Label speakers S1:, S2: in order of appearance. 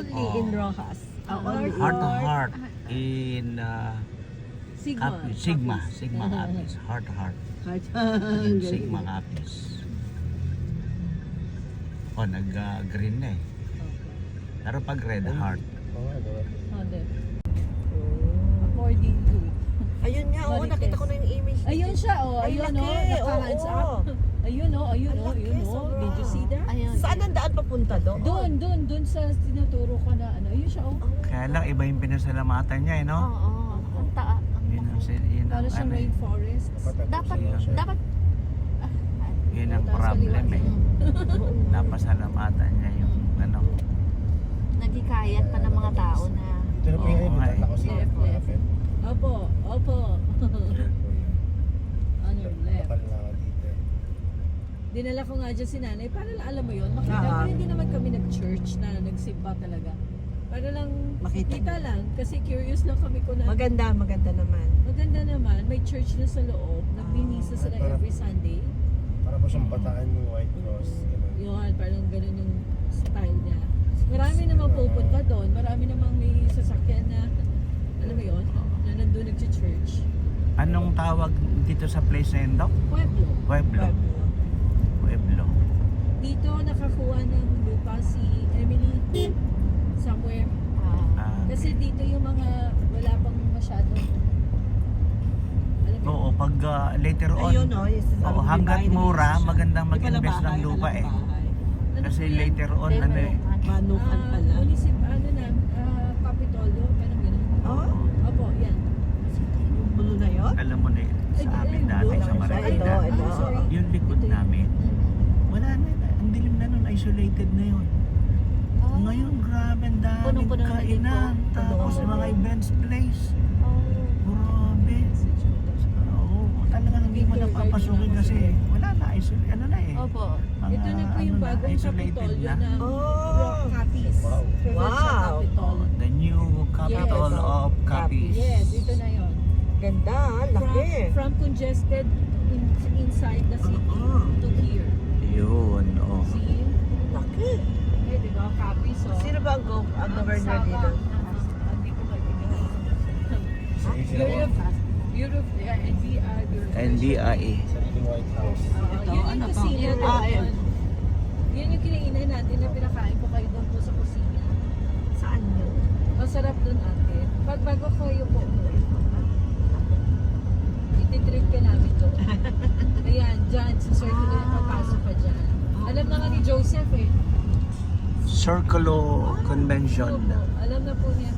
S1: only in Rojas. Only in
S2: Heart to heart in
S1: Sigma.
S2: Sigma Capiz. Heart to heart
S1: Heart.
S2: in Sigma Capiz. Oh, nag-green na eh. Pero pag red heart.
S3: According to.
S1: Ayun nga, nakita ko na yung image.
S3: Ayun siya, ayun, naka-hands up. Ayun, ayun,
S1: sobra.
S3: Did you see that?
S1: Ayun. Saan ang daan papunta doon?
S3: Doon sa tinuturo ko na ano. Ayun siya,
S2: Kaya lang, iba yung pinasalamatan niya eh, no?
S4: Oo. Ang taas.
S2: Yun ang
S3: Para siyang
S2: ano eh.
S3: rainforest.
S4: Dapat
S2: Yun ang problem eh. Napasalamatan niya yung ano.
S4: naghikayat pa ng mga tao na
S5: Ito na po yung
S2: Oo nga eh.
S5: ako sa
S3: Left.
S5: Malapit.
S3: Opo. On your left.
S5: Kapal na ako dito.
S3: Dinala ko nga dyan si nanay para lang alam mo yun, makita. Pero hindi naman kami nag-church na nagsimba talaga. Para lang makita lang. Kasi curious lang kami kung
S1: Maganda naman.
S3: maganda naman. May church na sa loob. Nagminisa sila
S5: Parang-
S3: every Sunday.
S5: Para po siyang bataan ng White Cross. ganun.
S3: Yun, parang ganun yung style niya. Marami namang pupunta doon. Marami namang may sasakyan na, alam mo yun, na nandun nag-church.
S2: Anong tawag dito sa place na yun, Doc?
S3: Pueblo.
S2: Pueblo. Pueblo.
S3: Dito nakakuha ng lupa si Emily somewhere. Kasi dito yung mga wala pang masyado. Alam mo?
S2: Oo, pag later on,
S1: Ayun yes,
S2: hanggat mura, magandang mag-invest ng lupa eh. Kasi later on, ano eh.
S1: Manukan pala.
S3: Ano na, Capitolio, parang gano'n. Opo, yan.
S1: Yung blue na yun?
S2: Alam mo na yun, sa amin dati sa Marikina.
S1: Ito.
S2: Yung likod namin, wala na, ang dilim na nun, isolated na yun. Ngayon, grabe, ang daming
S4: Punong-puno na
S2: kainan, tapos mga events place. Grabe. Oo, talagang hindi mo napapasukin kasi wala na, ano na eh.
S4: Opo.
S2: Mga,
S3: Ito na po yung
S2: ano na,
S3: bagong
S2: isolated
S3: Capitolio
S2: na.
S3: ng
S1: Oh.
S3: Capiz.
S5: Wow.
S3: Provincial capital.
S2: The new capital
S3: Yes.
S2: of Capiz.
S3: Yes, ito na yon.
S1: Ganda, laki.
S3: From congested inside the city to here.
S2: Yun, oh.
S3: See?
S1: Laki.
S3: Eh, di ba? Capiz, oh.
S1: Sino ba ang governor dito?
S3: Hindi ko maintindihan. Europe,
S2: NDIA.
S5: Sariling White House.
S3: Yun yung kusina doon. Yun yung kinainan natin na pinakain ko kayo doon po sa kusina.
S1: Saan yun?
S3: Masarap doon ate. Pag bago kayo po, ititreat ka namin doon. Ayan, dyan, sa circular yung papasok ka dyan. Alam na nga ni Joseph eh.
S2: Circulo Convention.
S3: Opo, alam na po niya.